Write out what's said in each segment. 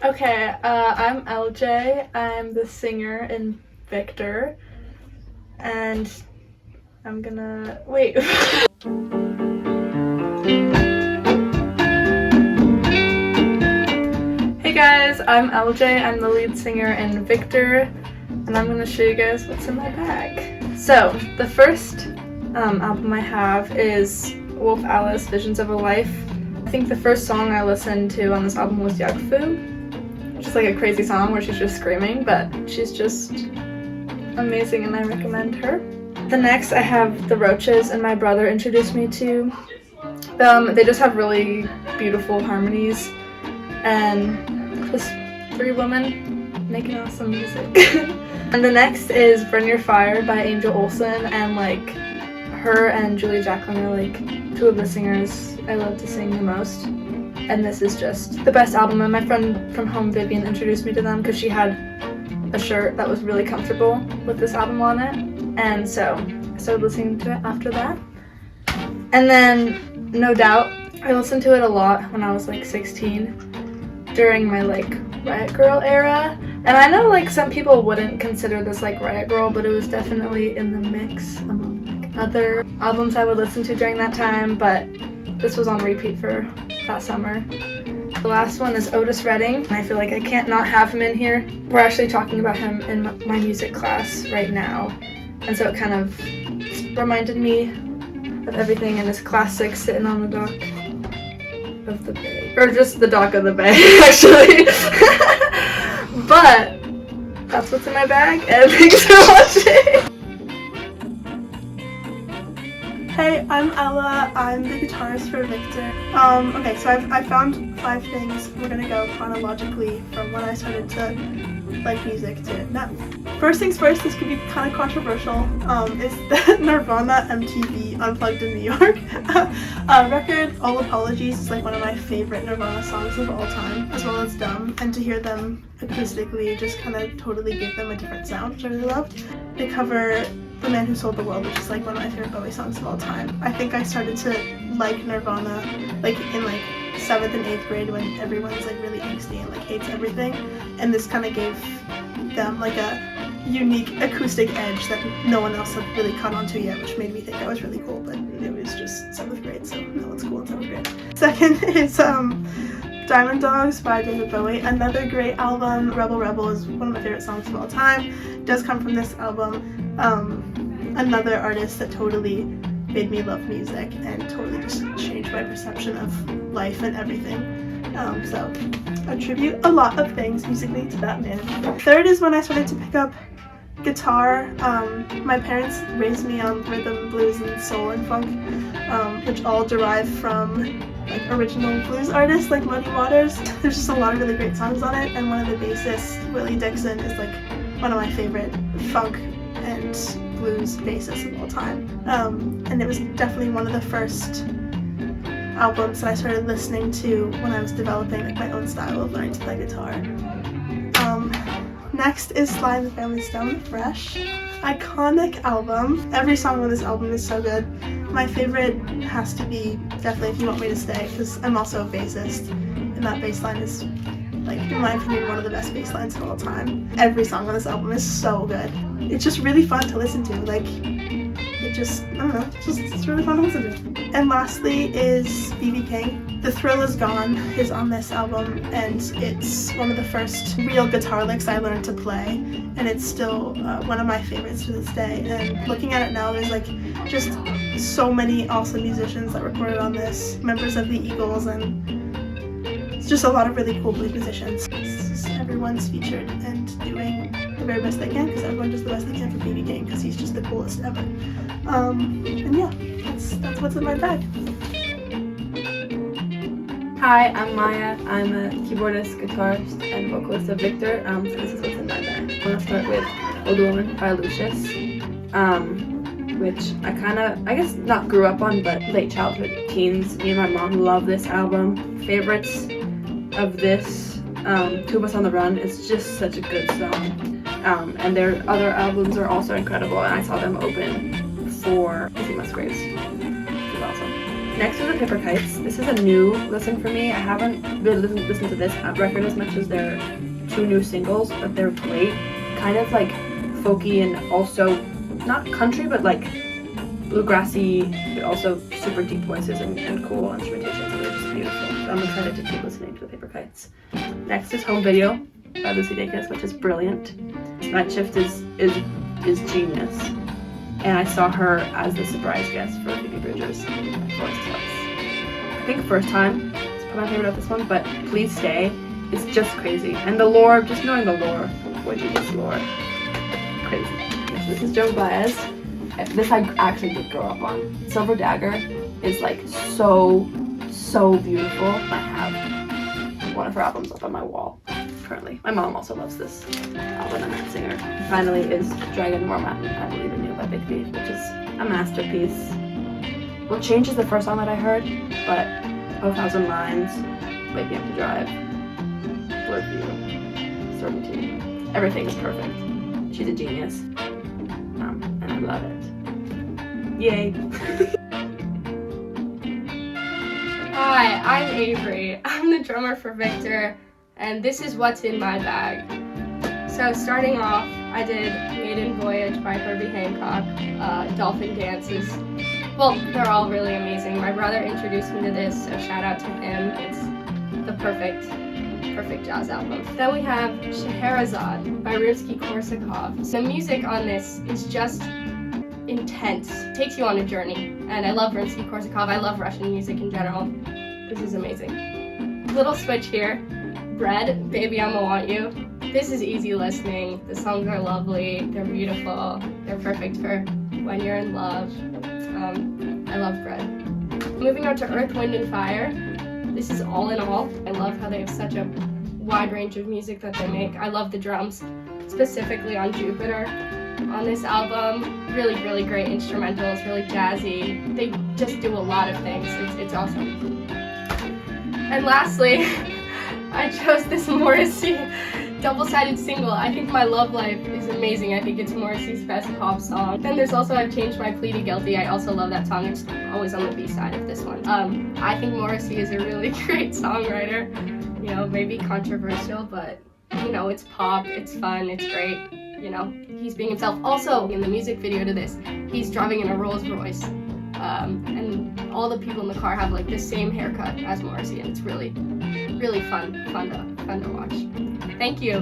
Okay, I'm LJ. I'm the singer in Victor, and I'm gonna wait. Hey guys, I'm LJ. I'm the lead singer in Victor, and I'm gonna show you guys what's in my bag. So the first album I have is Wolf Alice, Visions of a Life. I think the first song I listened to on this album was Yagfu. Just like a crazy song where she's just screaming, but she's just amazing and I recommend her. The next I have The Roaches, and my brother introduced me to them. They just have really beautiful harmonies and just 3 women making awesome music. And the next is Burn Your Fire by Angel Olsen, and like her and Julie Jacqueline are like 2 of the singers I love to sing the most. And this is just the best album, and my friend from home, Vivian, introduced me to them because she had a shirt that was really comfortable with this album on it, and so I started listening to it after that. And then No Doubt, I listened to it a lot when I was like 16 during my like Riot Girl era, and I know like some people wouldn't consider this like Riot Girl, but it was definitely in the mix among like other albums I would listen to during that time, but this was on repeat for that summer. The last one is Otis Redding, and I feel like I can't not have him in here. We're actually talking about him in my music class right now, and so it kind of reminded me of everything in his classic Sitting on the Dock of the Bay. Or just the Dock of the Bay, actually. But that's what's in my bag, and thanks for watching! Hey, I'm Ella. I'm the guitarist for Victor. Okay, so I found 5 things. We're gonna go chronologically from when I started to like music to now. First things first, this could be kind of controversial, is the Nirvana MTV Unplugged in New York record. All Apologies is like one of my favorite Nirvana songs of all time, as well as Dumb, and to hear them acoustically just kind of totally gave them a different sound, which I really loved. They cover The Man Who Sold the World, which is like one of my favorite Bowie songs of all time. I think I started to like Nirvana like in like 7th and 8th grade when everyone's like really angsty and like hates everything, and this kind of gave them like a unique acoustic edge that no one else had really caught onto yet, which made me think I was really cool, but it was just 7th grade, so no one's cool in 7th grade. Second is Diamond Dogs by David Bowie, another great album. Rebel Rebel is one of my favorite songs of all time. It does come from this album. Another artist that totally made me love music and totally just changed my perception of life and everything. So attribute a lot of things musically to that man. Third is when I started to pick up guitar. My parents raised me on rhythm, blues, and soul and funk, which all derive from like original blues artists like Muddy Waters. There's just a lot of really great songs on it, and one of the bassists, Willie Dixon, is like one of my favorite funk and blues bassists of all time. And it was definitely one of the first albums that I started listening to when I was developing like my own style of learning to play guitar. Next is Sly and the Family Stone, Fresh. Iconic album. Every song on this album is so good. My favorite has to be definitely If You Want Me to Stay, because I'm also a bassist, and that bass line is, like, in my opinion, one of the best bass lines of all time. Every song on this album is so good. It's just really fun to listen to. Like, it just, I don't know, it's really fun to listen to. And lastly is B.B. King. The Thrill Is Gone is on this album, and it's one of the first real guitar licks I learned to play, and it's still one of my favorites to this day. And looking at it now, there's like just so many awesome musicians that recorded on this, members of the Eagles, and it's just a lot of really cool blues musicians. Everyone's featured and doing the very best they can, because everyone does the best they can for B.B. King, because he's just the coolest ever. And yeah, that's what's in my bag. Hi, I'm Maya. I'm a keyboardist, guitarist, and vocalist of Victor. So this is what's in my bag. I'm gonna start with Old Woman by Lucius, which I guess not grew up on, but late childhood teens. Me and my mom love this album. Favorites of this, Two of Us on the Run is just such a good song. And their other albums are also incredible, and I saw them open for Izzy Musgraves. It was awesome. Next is the Paper Kites. This is a new listen for me. I haven't really listened to this record as much as their 2 new singles, but they're great. Kind of like folky and also not country, but like bluegrassy, but also super deep voices and cool instrumentation. So they're just beautiful. So I'm excited to keep listening to the Paper Kites. Next is Home Video by Lucy Dacus, which is brilliant. Night Shift is genius. And I saw her as the surprise guest for Phoebe Bridgers in Forest Hills. I think First Time is probably my favorite of this one, but Please Stay is just crazy. And the lore, just knowing the lore, boy genius lore, crazy. Yes, this is Joan Baez. This I actually did grow up on. Silver Dagger is like so beautiful. I have one of her albums up on my wall currently. My mom also loves this album and that singer. Finally is Dragon More Mountain, I Believe in You by Big Thief, which is a masterpiece. Well, Change is the first song that I heard, but 1,000 Lines, Wake Me Up to Drive, Blurred View, Certainty, everything is perfect. She's a genius, and I love it. Yay! Hi, I'm Avery. I'm the drummer for Victor, and this is what's in my bag. So starting off, I did Maiden Voyage by Herbie Hancock, Dolphin Dances. Well, they're all really amazing. My brother introduced me to this, so shout out to him. It's the perfect jazz album. Then we have Scheherazade by Rimsky-Korsakov. The music on this is just intense. It takes you on a journey, and I love Rimsky-Korsakov. I love Russian music in general. This is amazing. Little switch here. Bread, Baby I'ma Want You. This is easy listening. The songs are lovely. They're beautiful. They're perfect for when you're in love. I love Bread. Moving on to Earth, Wind and Fire. This is All in All. I love how they have such a wide range of music that they make. I love the drums, specifically on Jupiter. On this album, really great instrumentals, really jazzy. They just do a lot of things. It's awesome. And lastly, I chose this Morrissey double-sided single. I think My Love Life is amazing. I think it's Morrissey's best pop song. Then there's also I've Changed My Plea to Guilty. I also love that song. It's always on the B-side of this one. I think Morrissey is a really great songwriter. You know, maybe controversial, but you know, it's pop, it's fun, it's great. You know, he's being himself. Also, in the music video to this, he's driving in a Rolls Royce. And all the people in the car have like the same haircut as Morrissey, and it's really fun to watch. Thank you.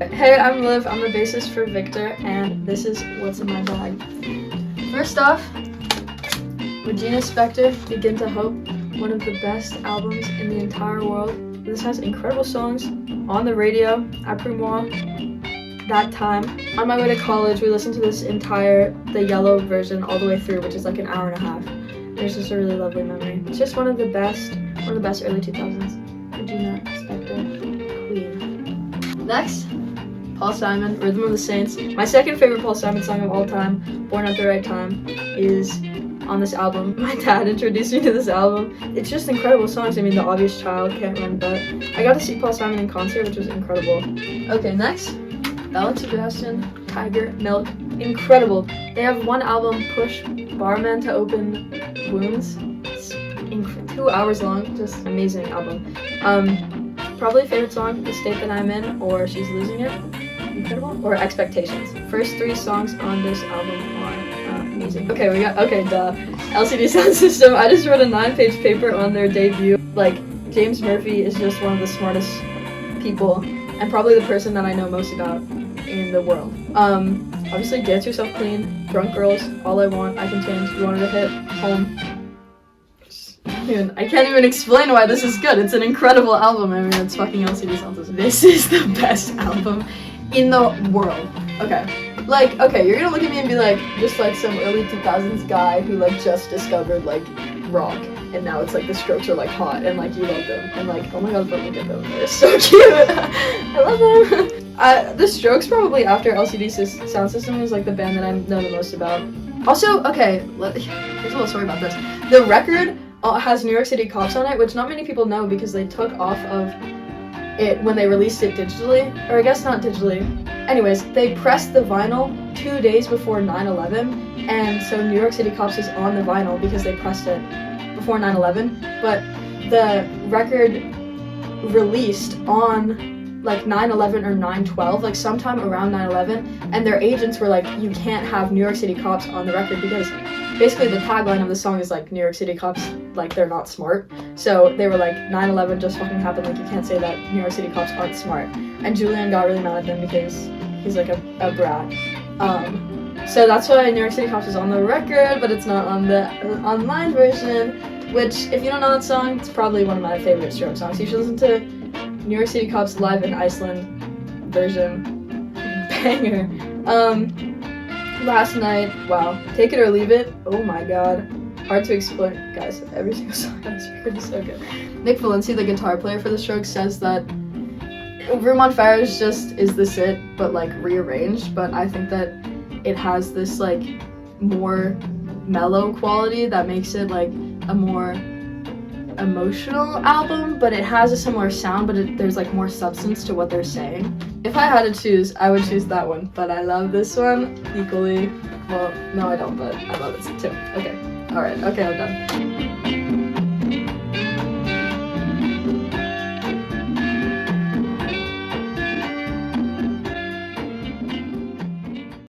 Hey, I'm Liv. I'm the bassist for Victor, and this is what's in my bag. First off, Regina Spektor, Begin to Hope, one of the best albums in the entire world. This has incredible songs on the radio, après-moi, that time. On my way to college, we listened to this the yellow version all the way through, which is like an hour and a half. It's just a really lovely memory. It's just one of the best early 2000s. Regina Spektor, Queen. Next, Paul Simon, Rhythm of the Saints. My second favorite Paul Simon song of all time, Born at the Right Time, is on this album. My dad introduced me to this album. It's just incredible songs. I mean, The Obvious Child, Can't Run But. I got to see Paul Simon in concert, which was incredible. Okay, next, Belle and Sebastian, Tiger, Milk. Incredible. They have one album, Push Barman to Open Wounds. It's 2 hours long, just amazing album. Probably favorite song, The State That I'm In, or She's Losing It. Incredible. Or Expectations. First 3 songs on this album are amazing. Okay, LCD Sound System. I just wrote a 9-page paper on their debut. Like, James Murphy is just one of the smartest people, and probably the person that I know most about in the world. Obviously, Dance Yourself Clean, Drunk Girls, All I Want, I Can Change, You Wanted to Hit, Home. I can't even explain why this is good. It's an incredible album. I mean, it's fucking LCD Sound System. This is the best album in the world. Okay, you're gonna look at me and be like, just like some early 2000s guy who like just discovered like rock, and now it's like the Strokes are like hot, and like you love them, and like, oh my god, let me get them. They're so cute. I love them. The Strokes probably after LCD Sound System was like the band that I know the most about. Also, okay, here's a little story about this. The record has New York City Cops on it, which not many people know because they took off of it when they released it digitally, or I guess not digitally. Anyways, they pressed the vinyl 2 days before 9/11, and so New York City Cops is on the vinyl because they pressed it before 9/11, but the record released on like 9/11 or 9/12, like sometime around 9/11, and their agents were like, you can't have New York City Cops on the record because basically the tagline of the song is like, New York City Cops, like, they're not smart. So they were like, 9/11 just fucking happened, like, you can't say that New York City Cops aren't smart. And Julian got really mad at them because he's like a brat. So that's why New York City Cops is on the record, but it's not on the online version, which, if you don't know that song, it's probably one of my favorite Stroke songs. You should listen to New York City Cops live in Iceland version. Banger. Last night, wow, take it or leave it. Oh my god. Hard to explain. Guys, every single song on this record is so good. Nick Valenci, the guitar player for the Strokes, says that Room on Fire is this it, but like rearranged, but I think that it has this like more mellow quality that makes it like a more emotional album, but it has a similar sound, but there's like more substance to what they're saying. If I had to choose, I would choose that one, but I love this one equally. Well, no I don't, but I love it too. Okay, alright, okay, I'm done.